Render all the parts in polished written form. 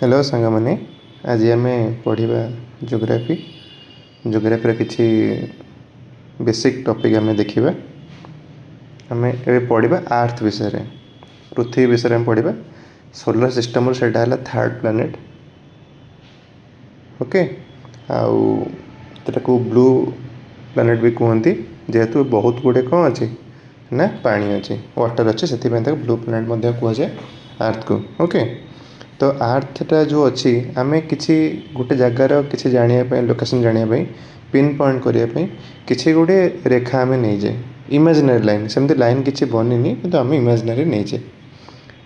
Hello सांग मैंने आज आम पढ़ा जियोग्राफी जियोग्राफी किसी बेसिक टॉपिक आम देखा आम ए पढ़ा अर्थ विषय पृथ्वी विषय में पढ़ा सोलर सिस्टम से थर्ड प्लैनेट ओके आउ ब्लू प्लैनेट भी कहते जेहेतु बहुत गुड़े कौन अच्छे ना पानी अच्छे वाटर अच्छे से ब्लू प्लैनेट कहुए अर्थ को ओके। तो आर्थटा जो अच्छी आम कि गोटे जगार किसी जानापी लोकेशन जानापी पिन पॉइंट करने किसी गोटे रेखा आम नहींजे इमेजिनरी लाइन सेमती लाइन किसी बनी कि आम इमेजिनरी नहींजे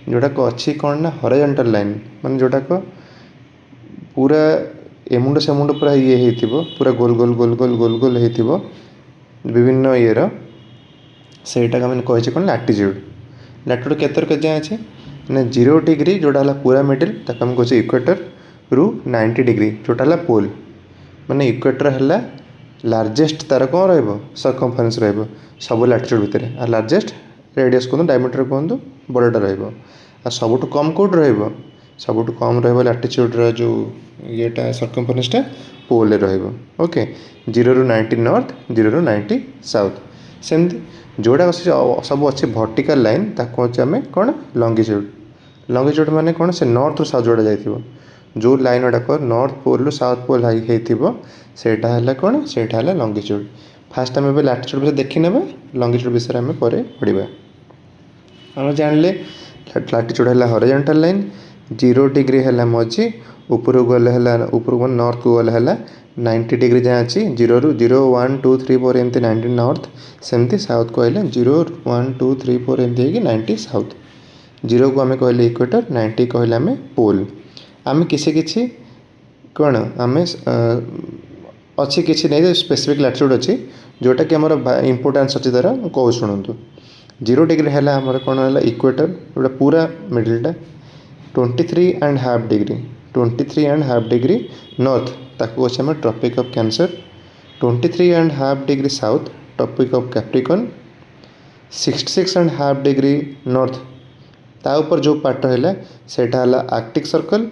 जोटाक अच्छी कौन ना हॉरिजॉन्टल लाइन माने जोटाक पूरा एमुंड सेमुंड पूरा ये पूरा गोल गोल गोल गोल गोल गोल हो विभिन्न येर सेटा आम कहे कौन लैटिट्यूड लैटिट्यूड केतर जाए अच्छे ना 0 डिग्री जोटा पूरा मिडिल ताको हम कहे इक्वेटर रु 90 डिग्री जोटा पोल माने इक्वेटर है लार्जेस्ट तार कौन रकमफरेन्स सब लैटिट्यूड भितर आ लार्जेस्ट रेडियस कहूँ डायमीटर कहूँ बड़टा सबुठ कम कौट सबुठ कम लैटिट्यूड जो येटा सरकमफरेन्सटा पोल ओके 0 रु 90 नॉर्थ 0 रु 90 साउथ सेमती जोड़ा सब अच्छे वर्टिकल लाइन ताको आम कौन लंगिट्यूड माने कौन से नॉर्थ रु साउथ जोड़ा जाइए जो लाइन गुड़ाक नॉर्थ पोल रु साउथ पोल होटा है कौन सेटा है लंगिट्यूड। फास्ट आम लैटिट्यूड विषय देखी ना लंगिट्यूड विषय आम पर पढ़ा आम जानले लैटिट्यूड है हॉरिजॉन्टल लाइन 0 डिग्री है मझी ऊपर गले ऊपर नॉर्थ को गले है 90 डिग्री जाए अच्छी 0 रु 0 1 2 3 4 एमती 90 नॉर्थ सेमती साउथ को 0 1 2 3 4 एमती 90 साउथ 0 को आम कहले इक्वेटर 90 कहले आम पोल आम किसी कौन आम अच्छी किसी नहीं स्पेसिफिक लैटिट्यूड अच्छी जोटा कि आमर इंपोर्टेंस अच्छी तार कौ शुणु 0 डिग्री है आमर कौन है इक्वेटर जोटा पूरा मिडिलटा 23.5 डिग्री 23.5 डिग्री नॉर्थ ताको अच्छे आम tropic of cancer 23.5 degree south tropic of Capricorn 66.5 degree north ता ऊपर जो पार्ट रहा सेटा है आर्कटिक सर्कल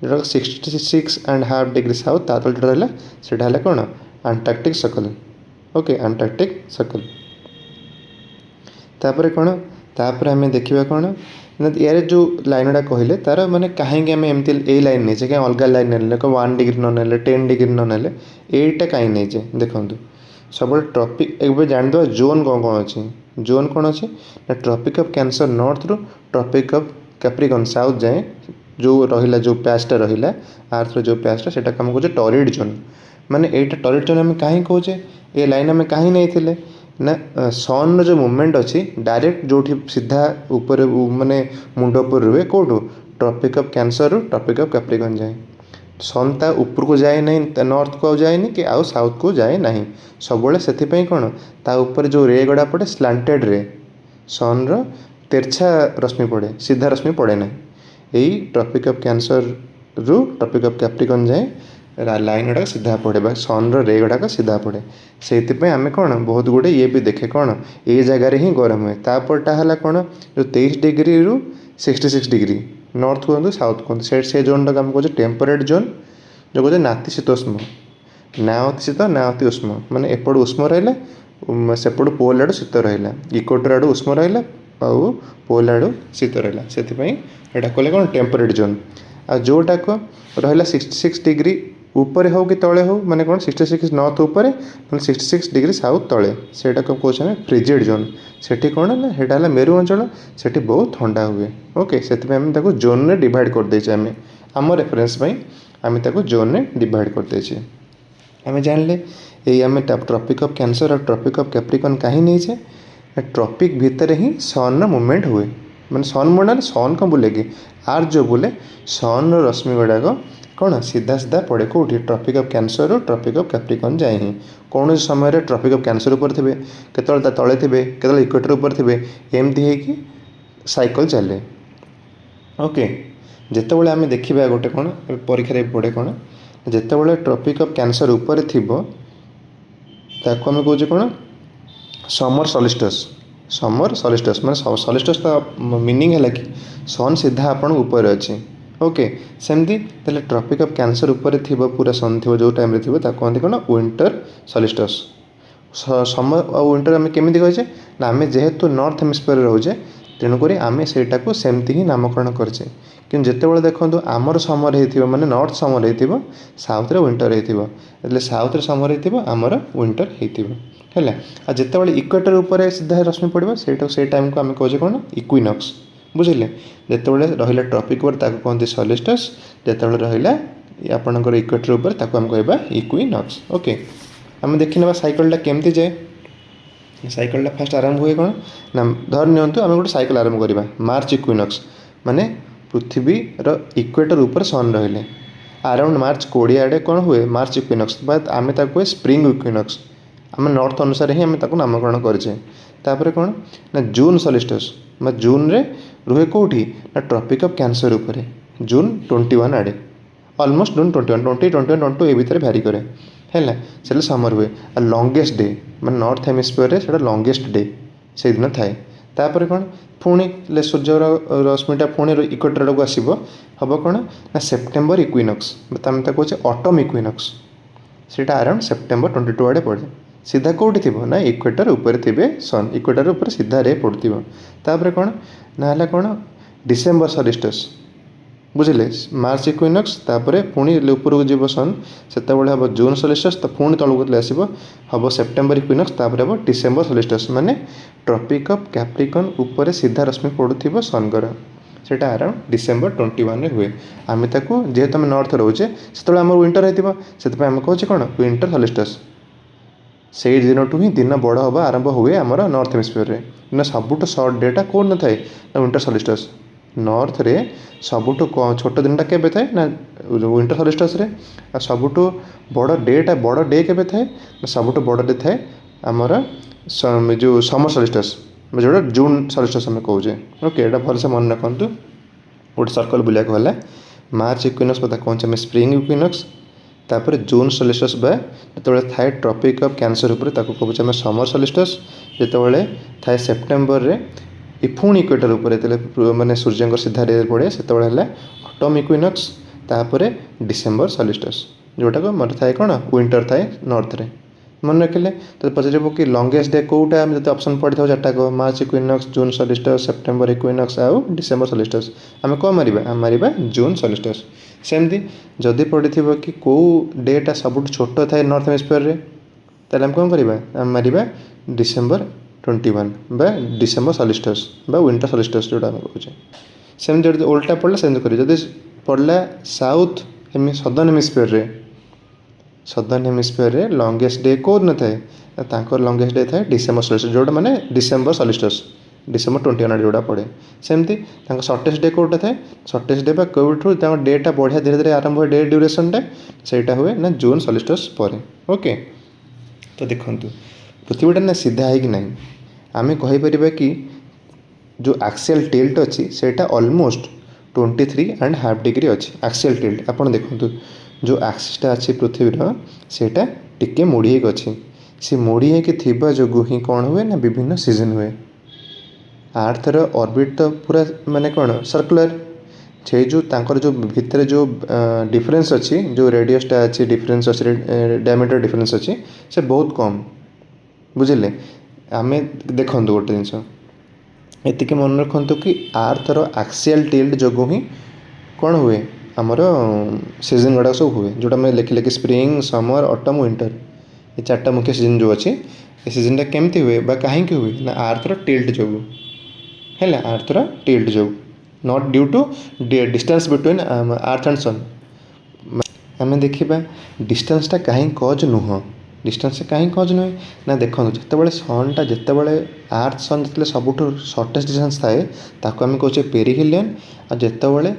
जो 66.5 डिग्री साउथ ता तल रहा सेटा है कौन Antarctic circle okay Antarctic circle तापर कौन तापर आम देखा कौन यार जो लाइन गुड़ा कहले तार माने कहीं आम एमती ए लाइन नहीं कहीं अलग लाइन ना 1 डिग्री न 10 डिग्री न एटा कहीं नहीं देखो सब ट्रॉपिक एक जानदे जोन कौन कौन अच्छी जोन कौन अच्छी ना ट्रॉपिक ऑफ कैंसर नॉर्थ रु ट्रॉपिक ऑफ कैप्रिकॉर्न साउथ जाए जो रहा जो पैचटा रहा अर्थ जो पैचटा से आम कहे टॉरिड जोन माने एटा टॉरिड जोन आम कहीं कहे ये लाइन आम कहीं नहीं ना सन जो मूवमेंट अच्छी डायरेक्ट जो सीधा ऊपर माने मुंड उपर रुए कौटू ट्रॉपिक ऑफ कैंसर रु ट्रॉपिक ऑफ कैप्रिकॉर्न जाए सन ता ऊपर को जाए नहीं नॉर्थ को जाए कि आउ साउथ को जाए नहीं सब से कौन ता ऊपर जो रे गुड़ा पड़े स्लांटेड रे सन रो तिरछा रश्मि पड़े सीधा रश्मि पड़े ना यही ट्रॉपिक ऑफ कैंसर रु ट्रॉपिक ऑफ कैप्रिकॉर्न जाए लाइन गुड़ाक सीधा पड़े सन रे गुड़ाक सीधा पड़े से आम कौन बहुत गुड़े ये भी देखे कौन ये जगार ही गरम हुए तापरटा है कौन जो 23 डिग्री रु 66 डिग्री नॉर्थ कहते साउथ कहते से जोन टाक आम कहे टेम्परेट जोन जो कहे नातिशीतोष्म ना अति शीत ना अति उष्म माने एपट उष्म रहा सेपट पोल आड़ शीत रहा इक्वेटर आड़ उष्म रहा आउ पोल आड़ शीत रहा से कहले कौन टेम्परेट जोन आ जोटाक रहा 66 डिग्री ऊपर हो कि तले हो माने कौन 66 नॉर्थ ऊपर 66 डिग्री साउथ तले सेटा कहे फ्रिजिड जोन सेठी कौन ना सेटा है मेरु अंचल सेठी बहुत ठंडा हुए ओके से जोन में डिवाइड कर देचे आम रेफरेन्स आम जोन में डिवाइड कर देचे आम जानले ये आम ट्रॉपिक ऑफ कैंसर और ट्रॉपिक ऑफ कैप्रिकॉर्न कहीं नहीं ट्रॉपिक भितर ही सन मूवमेंट हुए माने सन मूवमेंट सन कौन बुले कि आर जो बुले सन रश्मि गुड़ाक कौन सीधा सीधा पड़े कौटी ट्रॉपिक ऑफ कैंसर और ट्रॉपिक ऑफ कैप्रिकॉर्न जाए ही कौन समय ट्रॉपिक ऑफ कैंसर उपर थे केतल तले थे केतल इक्वेटर उपर थे एमती है साइकिल चले ओके जितेबाला आम देखा गोटे कौन परीक्षा पड़े कौन जितेबाला ट्रॉपिक ऑफ कैंसर उपर थी ताको आम कहे कौन समर सॉलिस्टस माने सॉलिस्टस तो मीनिंग है कि सन सीधा आपण ऊपर अच्छी ओके सेमती ताले ट्रॉपिक ऑफ कैंसर ऊपर थिबो पूरा सन थिबो जो टाइम रे थिबो ता कहते कोन विंटर सॉल्स्टिस समर और विंटर आम केमी कहे ना आम जेहेतु नॉर्थ हेमिस्फीयर रोचे तेणुक आम सेटा को सेमती ही नामकरण करचे कि जितेबाला देखो आमर समर हो माने नॉर्थ समर हो साउथ रे विंटर हो साउथ रे समर हो आमर विंटर है जितेबाला इक्वेटर उपर सीधा रश्मि पड़ो से टाइम को आम कहे कौन इक्विनॉक्स बुझे जितेबाला रहा ट्रॉपिक उपर ताको कहते सॉल्स्टिस जितेबाला रहा आपणकर इक्वेटर उपर ताको आम कहबा इक्विनॉक्स ओके आम देखने साइकलटा केमती जाए साइकलटा फास्ट आरंभ हुए कौन ना धर नियंतु आम गोटे साइकेल आरंभ करवा मार्च इक्विनॉक्स माने पृथ्वीर इक्वेटर ऊपर सन रहिले अराउंड मार्च 20 आड़े कौन हुए मार्च इक्विनॉक्स बाद आम ताको स्प्रिंग इक्विनॉक्स आम नॉर्थ अनुसार ही आम ताको नामकरण करछे तापर कौन ना जून सॉल्स्टिस जून रे रुहे कोठी ना ट्रॉपिक ऑफ कैंसर ऊपर जून 21 आड़े ऑलमोस्ट जून 21 ए भितर भ्यारी करे है से समर हुए आ लंगेस्ट डे मैं नॉर्थ हेमिस्फीयर से लंगेस्ट डे से दिन थाए तापर कौन पुणी सूर्यर रश्मिटा पुणी इक्वेटर को आसब हम कौन ना सेप्टेम्बर इक्विनॉक्स आम कहे ऑटम इक्विनॉक्स से अराउंड सेप्टेम्बर 22 आड़े पड़े सीधा कौटी थी ना इक्वेटर ऊपर थे सन इक्वेटर ऊपर सीधा रे पड़ो तापर कौन ना कौन डिसेम्बर सॉल्स्टिस बुझे मार्च इक्विनॉक्स तापर पुणी ऊपर को जीव सन से हम जून सॉल्स्टिस तो पुणी तलक आसब हम सेप्टेम्बर इक्विनॉक्स तापर हम डिसेम्बर सॉल्स्टिस माने ट्रॉपिक ऑफ कैप्रिकॉर्न ऊपर सीधा रश्मि पड़ुथिबो सनगर सेटा अराउंड डिसेम्बर 21 हुए आम ताको जेहेतु आम नॉर्थ रोचे से आम विंटर होती से आम कहे कौन विंटर सॉल्स्टिस से दिन टू ही दिन बड़ हवा आरंभ हुए आमर नॉर्थ हेमिस्फीयर ना सबुठ सर्ट डेटा कौन न थाए ना विंटर सॉल्स्टिस नॉर्थ रे सबुठ छोट दिन के थाए ना विंटर सॉल्स्टिस रे सबुठ बड़ डे के थाए ना सबुठ बड़ डे थाए आमर जो समर सॉल्स्टिस जोटा जून सॉल्स्टिस आम कहे ओके एटा भल से मन रखु गोटे सर्कल बुला गला मार्च इक्विनॉक्स पता कौन स्प्रिंग इक्विनॉक्स तापर जून सॉल्स्टिस जो थाए ट्रॉपिक ऑफ कैंसर ऊपर कहूँ समर सॉल्स्टिस जो थाए सेप्टेम्बर रे पुणी इक्वेटर ऊपर माने सूर्य सीधा रे पड़े से ऑटम इक्विनॉक्स तापर डिसेम्बर सॉल्स्टिस जोटा को मतलब थाए कौन विंटर थाए नॉर्थ रे मन रखिले तो पचार कि लंगेस्ट डे कौटा आम जो ऑप्शन पड़ी था चार्टा को मार्च इक्विनॉक्स जून सॉल्स्टिस सेप्टेम्बर इक्विनॉक्स आउ डिसेम्बर सॉल्स्टिस आम कौन मारिबा आम मारिबा जून सॉल्स्टिस सेमती जदि पड़ी कि कौ डेटा सब छोट थाए नॉर्थ हेमिस्फीयर रे ताले आम कौन करबा आम मारिबा डिसेम्बर 21 बा डिसेम्बर सॉल्स्टिस बा विंटर सॉल्स्टिस जोटा आम कहे सेमती जो उल्टा पड़ला सेमती कर जदि पड़ला साउथ सदर्न हेमिस्फीयर रे सदर्न हेमिस्फीयर रे लंगेस्ट डे कौन न थाए लंगेस्ट डे थाए डिसेम्बर सॉल्स्टिस जोटा माने डिसेम्बर सॉल्स्टिस डिसेम्बर 21 जोड़ा पड़े सेमती सर्टेस्ट डे कौटा थाए सर्टेस्ट डे कौटू डेटा बढ़िया धीरे धीरे आरंभ हुए डे ड्यूरेसनटा सेटा हुए ना जून सॉल्स्टिस पर ओके तो देखो पृथ्वीटा ना सीधा है कि नहीं आम कहीपर कि जो एक्सियल टिल्ट अच्छी सेटा ऑलमोस्ट 23.5 डिग्री अच्छी एक्सियल टिल्ट आपड़ देखो जो एक्सिसटा अच्छी पृथ्वीर सेटा टिके मोड़ी अच्छी से मोड़ी होकर जो ही कौन हुए ना विभिन्न सीजन हुए आर्थर ऑर्बिट तो पूरा माने कौन सर्कुलर से जो तांकर जो भितर जो डिफरेंस अच्छी जो रेडियसटा अच्छी डिफरेंस अच्छी डायमीटर डिफरेंस अच्छी से बहुत कम बुझे आम देखु गोटे जिनस एति मन रखु कि आर्थर एक्सियल टिल्ट जो ही कौन हुए आमर सीजन गुड़ा सब हुए जोटा मैं लिखिले कि स्प्रिंग समर ऑटम विंटर ये चार्टा मुख्य सीजन जो अच्छी ये सीजनटा केमती हुए कहीं हुए ना आर्थर टिल्ट जो है आर्थर टिल्ट जो not due to distance between earth and sun आम देखा डिस्टेंसटा कहीं कज नुह डिस्टेंस कहीं कज नुहे ना देखो जिते सनटा जिते अर्थ सन जो सबुठ सर्टेस्ट डिस्टेंस थाए ताको आम कहे पेरिहिलियन और जिते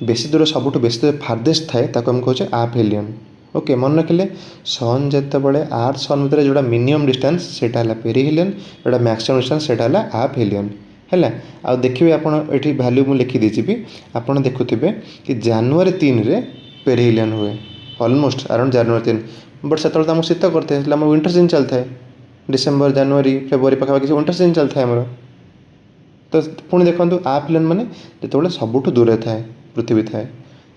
बेसी दूर सबुठ बेसी दूर फार्देस्ट थाए ताको आम कहे आप हिलियन ओके मन रखिले सन जिते अर्थ सन भितर जोड़ा मिनिमम डिस्टेंस सेटा है पेरिहिलियन जोड़ा मैक्सिमम डिस्टेंस सेटा है आप हिलियन है आ देखिए आपड़ी भैल्यू मुझे लिखिदेजी आपड़ देखुवे कि जनवरी 3 रे पेरिहिलियन हुए ऑलमोस्ट अराउंड जनवरी 3 बट से आम शीत करते आम विंटर सीजन चलता है डिसेम्बर जनवरी फेब्रुआरी पाखापाखि विंटर सीजन चलता है आमर तो पुणी देखो आप हिलियन माने जो सबुठ दूर थाए पृथ्वी थाए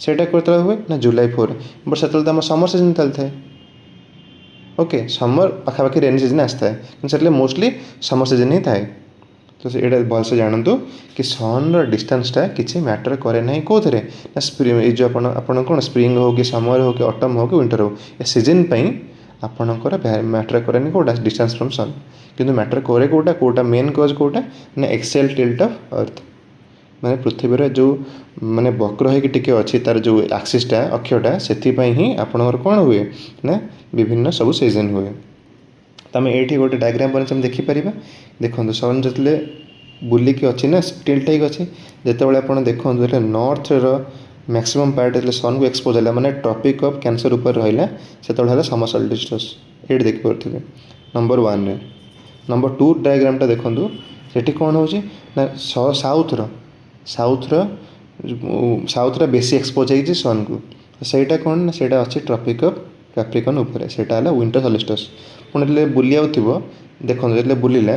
ସେଇଟା କେତେବେଳେ ହୁଏ ନା ଜୁଲାଇ 4 ବଟ୍ ସେତେବେଳେ ତ ଆମ ସମର ସିଜନ୍ ଚାଲିଥାଏ। ଓକେ, ସମର ପାଖାପାଖି ରେନି ସିଜନ୍ ଆସିଥାଏ, କିନ୍ତୁ ସେତେବେଳେ ମୋଷ୍ଟଲି ସମର ସିଜନ୍ ହିଁ ଥାଏ। ତ ଏଇଟା ଭଲସେ ଜାଣନ୍ତୁ କି ସନ୍ର ଡିଷ୍ଟାନ୍ସଟା କିଛି ମ୍ୟାଟର କରେ ନାହିଁ କେଉଁଥିରେ ନା ଏଇ ଯେଉଁ ଆପଣ କ'ଣ ସ୍ପ୍ରିଙ୍ଗ ହେଉ କି ସମର ହେଉ କି ଅଟମ୍ ହେଉ କି ୱିଣ୍ଟର ହେଉ, ଏ ସିଜନ୍ ପାଇଁ ଆପଣଙ୍କର ମ୍ୟାଟର କରେନି କେଉଁଟା ଡିଷ୍ଟାନ୍ସ ଫ୍ରମ୍ ସନ୍, କିନ୍ତୁ ମ୍ୟାଟର କରେ କେଉଁଟା ମେନ୍ କଜ୍ କେଉଁଟା ନା ଏକ୍ସିଆଲ୍ ଟିଲ୍ଟ ଅଫ୍ ଅର୍ଥ, ମାନେ ପୃଥିବୀର ଯେଉଁ ମାନେ ବକ୍ର ହେଇକି ଟିକେ ଅଛି ତାର ଯେଉଁ ଆକ୍ସିସ୍ଟା ଅକ୍ଷଟା, ସେଥିପାଇଁ ହିଁ ଆପଣଙ୍କର କ'ଣ ହୁଏ ନା ବିଭିନ୍ନ ସବୁ ସିଜନ୍ ହୁଏ। ତ ଆମେ ଏଇଠି ଗୋଟେ ଡାଇଗ୍ରାମ୍ ବନେଇକି ଆମେ ଦେଖିପାରିବା। ଦେଖନ୍ତୁ ସନ୍ ଯେତେବେଳେ ବୁଲିକି ଅଛି ନା ଟିଲ୍ଟ ହେଇକି ଅଛି, ଯେତେବେଳେ ଆପଣ ଦେଖନ୍ତୁ ଏଇଟା ନର୍ଥର ମ୍ୟାକ୍ସିମମ୍ ପାର୍ଟ ଯେତେବେଳେ ସନ୍କୁ ଏକ୍ସପୋଜ୍ ହେଲା ମାନେ ଟ୍ରପିକ୍ ଅଫ୍ କ୍ୟାନ୍ସର ଉପରେ ରହିଲା, ସେତେବେଳେ ହେଲା ସମର ସଲ୍ଷ୍ଟିସ୍। ଏଇଠି ଦେଖିପାରୁଥିବେ ନମ୍ବର 1ରେ। ନମ୍ବର 2 ଡାଇଗ୍ରାମ୍ଟା ଦେଖନ୍ତୁ, ସେଠି କ'ଣ ହେଉଛି ନା ସାଉଥର ବେଶୀ ଏକ୍ସପୋଜ୍ ହେଇଛି ସନ୍କୁ, ସେଇଟା କ'ଣ ନା ସେଇଟା ଅଛି ଟ୍ରପିକ୍ ଅଫ୍ କ୍ୟାପ୍ରିକନ୍ ଉପରେ, ସେଇଟା ହେଲା ୱିଣ୍ଟର ସଲ୍ଷ୍ଟିସ୍। ପୁଣି ଯେତେବେଳେ ବୁଲିବାକୁ ଥିବ, ଦେଖନ୍ତୁ ଯେତେବେଳେ ବୁଲିଲା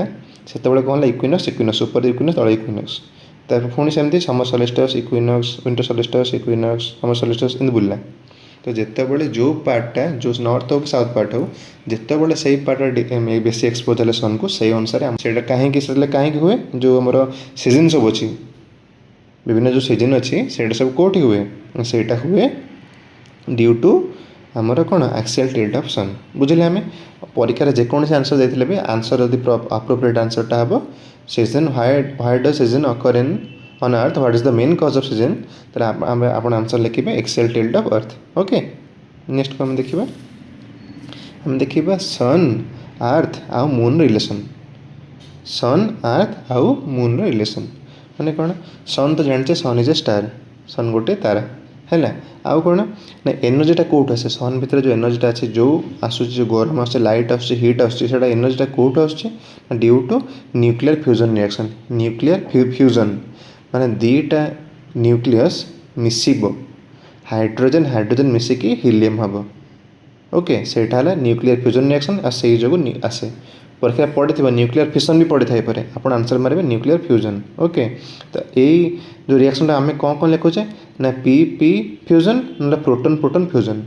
ସେତେବେଳେ କ'ଣ ହେଲା ଇକ୍ୱିନକ୍ସ ଉପରେ ଇକ୍ୱିନକ୍ସ ତଳେ ଇକ୍ୱିନକ୍ସ, ତାପରେ ପୁଣି ସେମିତି ସମର ସଲ୍ଷ୍ଟିସ୍ ଇକ୍ୱିନକ୍ସ ୱିଣ୍ଟର ସଲ୍ଷ୍ଟିସ୍ ଇକ୍ୱିନକ୍ସ ସମର ସଲ୍ଷ୍ଟିସ୍ ଏମିତି ବୁଲିଲା। ତ ଯେତେବେଳେ ଯେଉଁ ପାର୍ଟଟା ଯେଉଁ ନର୍ଥ ହେଉ କି ସାଉଥ୍ ପାର୍ଟ ହେଉ, ଯେତେବେଳେ ସେଇ ପାର୍ଟଟା ବେଶୀ ଏକ୍ସପୋଜ୍ ହେଲେ ସନ୍କୁ, ସେଇ ଅନୁସାରେ ସେଇଟା କାହିଁକି ହୁଏ, ଯେଉଁ ଆମର ସିଜନ୍ ସବୁ ଅଛି, ବିଭିନ୍ନ ଯେଉଁ ସିଜନ୍ ଅଛି ସେଇଟା ସବୁ କେଉଁଠି ହୁଏ, ସେଇଟା ହୁଏ ଡ୍ୟୁ ଟୁ ଆମର କ'ଣ ଆକ୍ସିଆଲ୍ ଟିଲ୍ଟ ଅଫ୍ ସନ୍। ବୁଝିଲେ? ଆମେ ପରୀକ୍ଷାରେ ଯେକୌଣସି ଆନ୍ସର୍ ଦେଇଥିଲେ ବି ଆନ୍ସର୍ ଯଦି ଆପ୍ରୋପ୍ରିଏଟ୍ ଆନ୍ସର୍ଟା ହେବ season why does season ଅକର୍ in on earth, what is the main cause of season, ତାହେଲେ ଆପଣ ଆନ୍ସର୍ ଲେଖିବେ ଏକ୍ସିଆଲ୍ ଟିଲ୍ଟ ଅଫ୍ ଅର୍ଥ। ଓକେ, ନେକ୍ସଟ ଆମେ ଦେଖିବା ସନ୍ ଆର୍ଥ ଆଉ ମୁନ୍ ରିଲେସନ୍। ସନ୍ ଆର୍ଥ ଆଉ ମୁନ୍ର ରିଲେସନ୍ ମାନେ କ'ଣ? ସନ୍ ତ ଜାଣିଛେ ସନ୍ ଇଜ୍ ଏ ଷ୍ଟାର୍, ସନ୍ ଗୋଟେ ତାରା ହେଲା। ଆଉ କ'ଣ ନା ଏନର୍ଜିଟା କେଉଁଠୁ ଆସେ? ସନ୍ ଭିତରେ ଯେଉଁ ଏନର୍ଜିଟା ଅଛି, ଯେଉଁ ଆସୁଛି, ଯେଉଁ ଗରମ ଆସୁଛି, ଲାଇଟ୍ ଆସୁଛି, ହିଟ୍ ଆସୁଛି, ସେଇଟା ଏନର୍ଜିଟା କେଉଁଠୁ ଆସୁଛି ନା due to nuclear fusion reaction. Nuclear fusion ମାନେ ଦୁଇଟା ନ୍ୟୁକ୍ଲିୟସ୍ ମିଶିବ, ହାଇଡ୍ରୋଜେନ୍ ମିଶିକି ହିଲିୟମ୍ ହେବ। ଓକେ, ସେଇଟା ହେଲା ନ୍ୟୁକ୍ଲିୟର୍ ଫ୍ୟୁଜନ୍ ରିଆକ୍ସନ୍, ଆଉ ସେଇ ଯୋଗୁଁ ଆସେ। ପରୀକ୍ଷାରେ ପଡ଼ିଥିବ ନ୍ୟୁକ୍ଲିୟର୍ ଫିସନ୍ ବି ପଡ଼ିଥାଇପାରେ, ଆପଣ ଆନ୍ସର୍ ମାରିବେ ନ୍ୟୁକ୍ଲିୟର୍ ଫ୍ୟୁଜନ୍। ଓକେ, ତ ଏଇ ଯେଉଁ ରିଆକ୍ସନ୍ଟା ଆମେ କ'ଣ ଲେଖୁଛେ ନା ପି ଫ୍ୟୁଜନ୍ ନହେଲେ ପ୍ରୋଟନ୍ ଫ୍ୟୁଜନ୍,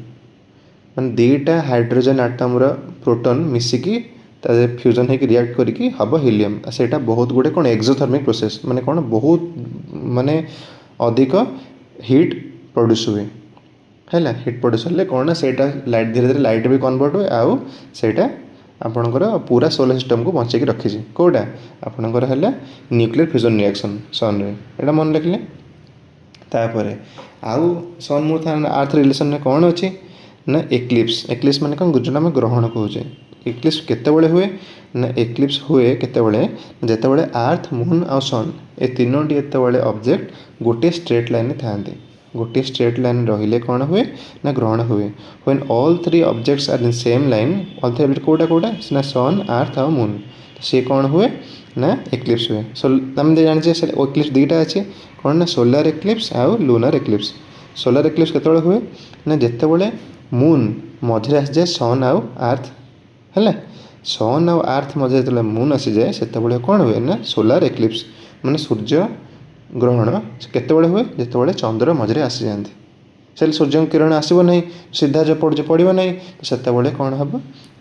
ମାନେ ଦୁଇଟା ହାଇଡ୍ରୋଜେନ୍ ଆଟମ୍ର ପ୍ରୋଟନ୍ ମିଶିକି ତା ଫ୍ୟୁଜନ୍ ହେଇକି ରିଆକ୍ଟ କରିକି ହେବ ହିଲିୟମ୍। ସେଇଟା ବହୁତ ଗୁଡ଼ିଏ କ'ଣ ଏକ୍ସୋଥର୍ମିକ୍ ପ୍ରୋସେସ୍, ମାନେ କ'ଣ ବହୁତ ମାନେ ଅଧିକ ହିଟ୍ ପ୍ରଡ୍ୟୁସ୍ ହୁଏ ହେଲା। ହିଟ୍ ପ୍ରଡ୍ୟୁସ୍ ହେଲେ କ'ଣ ନା ସେଇଟା ଧୀରେ ଧୀରେ ଲାଇଟ୍ ବି କନଭର୍ଟ ହୁଏ, ଆଉ ସେଇଟା ଆପଣଙ୍କର ପୁରା ସୋଲାର୍ ସିଷ୍ଟମ୍କୁ ବଞ୍ଚେଇକି ରଖିଛି। କେଉଁଟା ଆପଣଙ୍କର ହେଲା ନ୍ୟୁକ୍ଲିୟର୍ ଫ୍ୟୁଜନ୍ ରିଆକ୍ସନ୍ ସନ୍ରେ, ଏଇଟା ମନେ ରଖିଲେ। ତାପରେ ଆଉ ସନ୍ ମୁନ୍ ଆର୍ଥ ରିଲେସନ୍ରେ କ'ଣ ଅଛି ନା ଏକ୍ଲିପ୍ସ ମାନେ କ'ଣ? ଯେଉଁଟା ଆମେ ଗ୍ରହଣ କହୁଛେ। ଏକ୍ଲିପ୍ସ କେତେବେଳେ ହୁଏ ନା ଏକ୍ଲିପ୍ସ ହୁଏ କେତେବେଳେ? ଯେତେବେଳେ ଆର୍ଥ, ମୁନ୍ ଆଉ ସନ୍ ଏ ତିନୋଟି ଯେତେବେଳେ ଅବଜେକ୍ଟ ଗୋଟିଏ ଷ୍ଟ୍ରେଟ୍ ଲାଇନ୍ରେ ଥାଆନ୍ତି। ଗୋଟିଏ ଷ୍ଟ୍ରେଟ୍ ଲାଇନ୍ ରହିଲେ କ'ଣ ହୁଏ ନା ଗ୍ରହଣ ହୁଏ। When all 3 objects are in same line, all 3 କେଉଁଟା ନା ସନ୍, ଆର୍ଥ ଆଉ ମୁନ୍, ସିଏ କ'ଣ ହୁଏ ନା ଏକ୍ଲିପ୍ସ ହୁଏ। ଆମେ ଜାଣିଛେ ଏକ୍ଲିପ୍ସ ଦୁଇଟା ଅଛି, କ'ଣ ନା ସୋଲାର୍ ଏକ୍ଲିପ୍ସ ଆଉ ଲୁନାର୍ ଏକ୍ଲିପ୍ସ। ସୋଲାର୍ ଏକ୍ଲିପ୍ସ କେତେବେଳେ ହୁଏ ନା ଯେତେବେଳେ ମୁନ୍ ମଝିରେ ଆସିଯାଏ ସନ୍ ଆଉ ଆର୍ଥ ହେଲା। ସନ୍ ଆଉ ଆର୍ଥ ମଝିରେ ଯେତେବେଳେ ମୁନ୍ ଆସିଯାଏ, ସେତେବେଳେ କ'ଣ ହୁଏ ନା ସୋଲାର୍ ଏକ୍ଲିପ୍ସ, ମାନେ ସୂର୍ଯ୍ୟ ଗ୍ରହଣ କେତେବେଳେ ହୁଏ? ଯେତେବେଳେ ଚନ୍ଦ୍ର ମଝିରେ ଆସିଯାଆନ୍ତି। ସେଠି ସୂର୍ଯ୍ୟଙ୍କ କିରଣ ଆସିବ ନାହିଁ, ସିଧା ଯେଉଁ ପଡ଼ିବ ନାହିଁ, ସେତେବେଳେ କ'ଣ ହେବ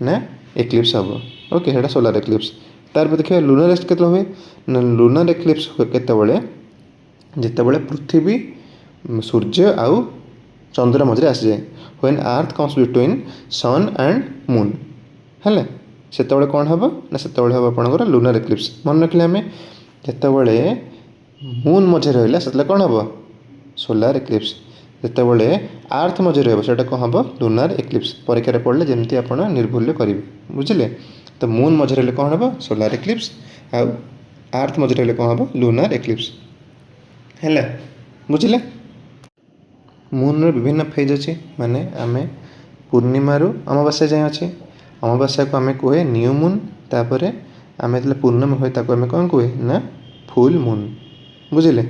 ନା ଏକ୍ଲିପ୍ସ ହେବ। ଓକେ, ସେଇଟା ସୋଲାର୍ ଏକ୍ଲିପ୍ସ। ତାରପରେ ଦେଖିବା ଲୁନାର୍ ଏକ୍ଲିପ୍ସ କେତେବେଳେ ହୁଏ ନା ଲୁନାର୍ ଏକ୍ଲିପ୍ସ ହୁଏ କେତେବେଳେ? ଯେତେବେଳେ ପୃଥିବୀ, ସୂର୍ଯ୍ୟ ଆଉ ଚନ୍ଦ୍ର ମଝିରେ ଆସିଯାଏ। When earth comes between sun and moon ହେଲା, ସେତେବେଳେ କ'ଣ ହେବ ନା ସେତେବେଳେ ହେବ ଆପଣଙ୍କର ଲୁନାର୍ ଏକ୍ଲିପ୍ସ। ମନେ ରଖିଲେ ଆମେ ଯେତେବେଳେ ମୁନ୍ ମଝିରେ ରହିଲା ସେତେବେଳେ କ'ଣ ହେବ? Solar eclipse. ଯେତେବେଳେ ଆର୍ଥ ମଝିରେ ରହିବ ସେଇଟା କ'ଣ ହେବ? Lunar eclipse. ପରୀକ୍ଷାରେ ପଡ଼ିଲେ ଯେମିତି ଆପଣ ନିର୍ଭୁଲ୍ୟ କରିବେ, ବୁଝିଲେ? ତ ମୁନ୍ ମଝିରେ ରହିଲେ କ'ଣ ହେବ? Solar eclipse. ଆଉ ଆର୍ଥ ମଝିରେ ରହିଲେ କ'ଣ ହେବ? ଲୁନାର୍ ଏକ୍ଲିପ୍ସ ହେଲା, ବୁଝିଲେ? ମୁନ୍ର ବିଭିନ୍ନ ଫେଜ୍ ଅଛି, ମାନେ ଆମେ ପୂର୍ଣ୍ଣିମାରୁ ଅମାବାସ୍ୟା ଯାଏଁ ଅଛି। ଅମାବାସ୍ୟାକୁ ଆମେ କୁହେ ନ୍ୟୁ ମୁନ୍, ତାପରେ ଆମେ ଯେତେବେଳେ ପୂର୍ଣ୍ଣମୀ ହୁଏ ତାକୁ ଆମେ କ'ଣ କୁହେ ନା ଫୁଲ୍ ମୁନ୍, ବୁଝିଲେ?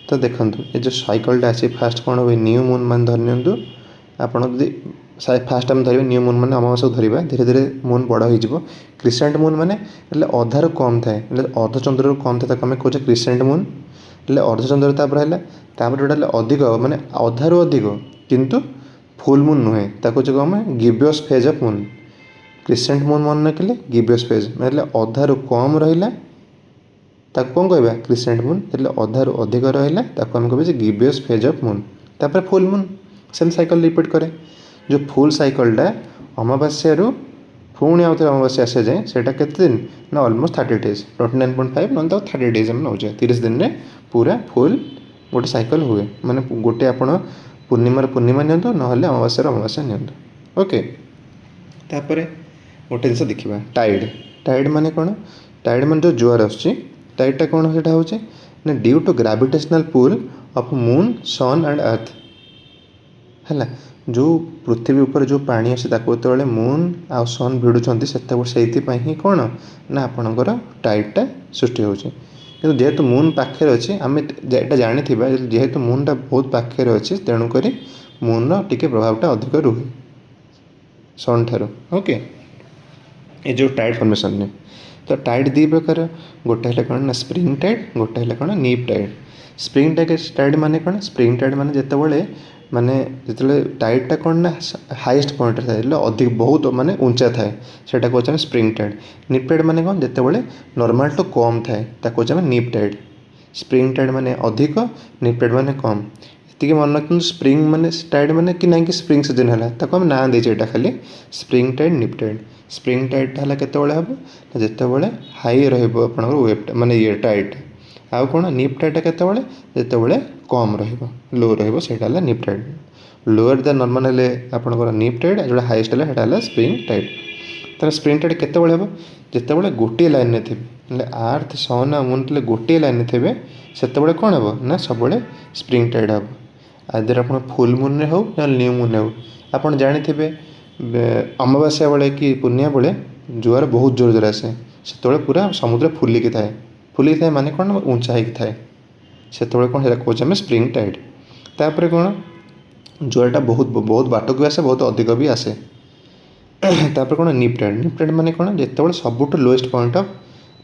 ତ ଦେଖନ୍ତୁ ଏ ଯେଉଁ ସାଇକଲ୍ଟା ଅଛି, ଫାର୍ଷ୍ଟ କ'ଣ ହୁଏ ନ୍ୟୁ ମୁନ୍, ମାନେ ଧରି ନିଅନ୍ତୁ ଆପଣ ଯଦି ଫାର୍ଷ୍ଟ ଆମେ ଧରିବା ନ୍ୟୁ ମୁନ୍ ମାନେ ଅମାବାସ୍ୟାକୁ ଧରିବା, ଧୀରେ ଧୀରେ ମୁନ୍ ବଡ଼ ହୋଇଯିବ। କ୍ରିସେଣ୍ଟ ମୁନ୍ ମାନେ ହେଲେ ଅଧାରୁ କମ୍ ଥାଏ, ହେଲେ ଅର୍ଦ୍ଧଚନ୍ଦ୍ରରୁ କମ୍ ଥାଏ, ତାକୁ ଆମେ କହୁଛେ କ୍ରିସେଣ୍ଟ ମୁନ୍। ହେଲେ अर्धचंद्र तापर है तापर जोटा अधिक माने अधारू अधिक किंतु फुल मून नुहे ताको जो कम gibbous phase of moon crescent moon मन रखिले गिबियस फेज मतलब अधारू कम रहिला ताको कौन कहबा क्रिसेंट मून એટલે अधारू अधिक रहिला ताको हम कहबे जे गिबियस फेज ऑफ मून तापर full moon same cycle repeat करे जो फुल साइकिलटा अमावास्या रु पुणी आउ थे अमावास्या आसे जाए सेटा केते दिन ना ऑलमोस्ट 30 डेज 29.5 ना तो 30 डेज हम नौचे 30 दिन में पूरा फुल गोटे साइकिल हुए माने गोटे आपण पूर्णिमा नियंतु नहले अमावास्या अमावास्या नियंतु ओके तापर गोटे जिनस देखा टाइड टाइड माने कौन टाइड माने जो जुआर आसुची टाइडटा कौन सेटा होचे ना due to gravitational pull of moon sun and earth है जो पृथ्वी उपर जो पानी अच्छे जो मून आ सन भिड़ुंट से ही कौन ना आपणकर टाइडटा सृष्टि होची जेहेतु मून पाखे अच्छे आम यहाँ जानी जेहेतु मूनटा बहुत पाखे अच्छे तेणुक मून टी प्रभावटा अधिक रुहे सन ठार ओके ये जो टाइड फॉर्मेशन ने तो टाइड दी प्रकार गोटे है कौन ना स्प्रिंग टाइड गोटे है कौन नीप टाइड स्प्रिंग टाइड माने कौन स्प्रिंग टाइड माने जितेबाला माने जिते टाइडटा कौन ना हाईएस्ट पॉइंट थाए अधिक बहुत माने ऊंचा थाए सेटा कौन स्प्रिंग टाइड नीप टाइड माने कौन जितेबाला नॉर्मल टू कम थाए कौन नीप टाइड स्प्रिंग टाइड माने अधिक नीप टाइड माने कम ये मन रखते स्प्रिंग माने टाइड माने कि ना कि स्प्रिंग सीजन है आम ना देचे यहाँ खाली स्प्रिंग टाइड नीप टाइड स्प्रिंग टाइडटा है केतबेले हम जितेबाला हाई रहा वेव माने ये टाइड आउ कौन नीप टाइडटा केतबेले जितेबाला कम लो रहा नीप टाइड लोअर द नॉर्मल है आपंकर नीप टाइड जो हाईएस्ट है स्प्रिंग टाइड तर स्प्रिंग टाइड केतबेले हम जितेबाला गोटे लाइन में थे अर्थ सन आ मून थे गोटे लाइन में थे से कौन हम ना सब स्प्रिंग टाइड हम आदर आप फुल मून हो ना न्यू मून हो आप जानी अमावास्या बेले कि पूर्णिमा बेले जुआर बहुत जोर जोर आसे से पूरा समुद्र फुलिकी थाए माने कौन ऊंचा होगी थाए से कौन है कौन स्प्रिंग टाइड तापर कौन जुआरटा बहुत बहुत बाट को आसे बहुत अधिक भी आसे तापर कौन नीप टाइड माने कौन जिते सब लोएस्ट पॉइंट ऑफ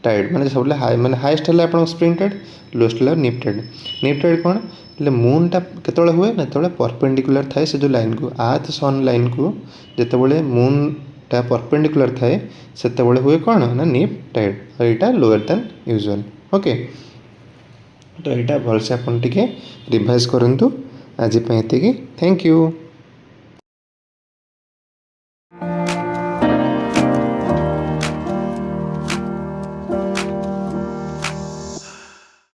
टाइड माने सब हाई माने हाईएस्ट है आप स्प्रिंग टाइड लोएस्ट है नीप टाइड कौन ले मूनटा केतबेले हुए ना जो परपेंडिकुलर थाए से जो लाइन को अर्थ सन लाइन को जितेबाला मूनटा परपेंडिकुलर थाए से हुए कौन ना नीप टाइड और यहाँ लोअर देन यूजुअल ओके तो यहाँ भलसे आपन टिके रिवाइज करंतु आज थैंक यू।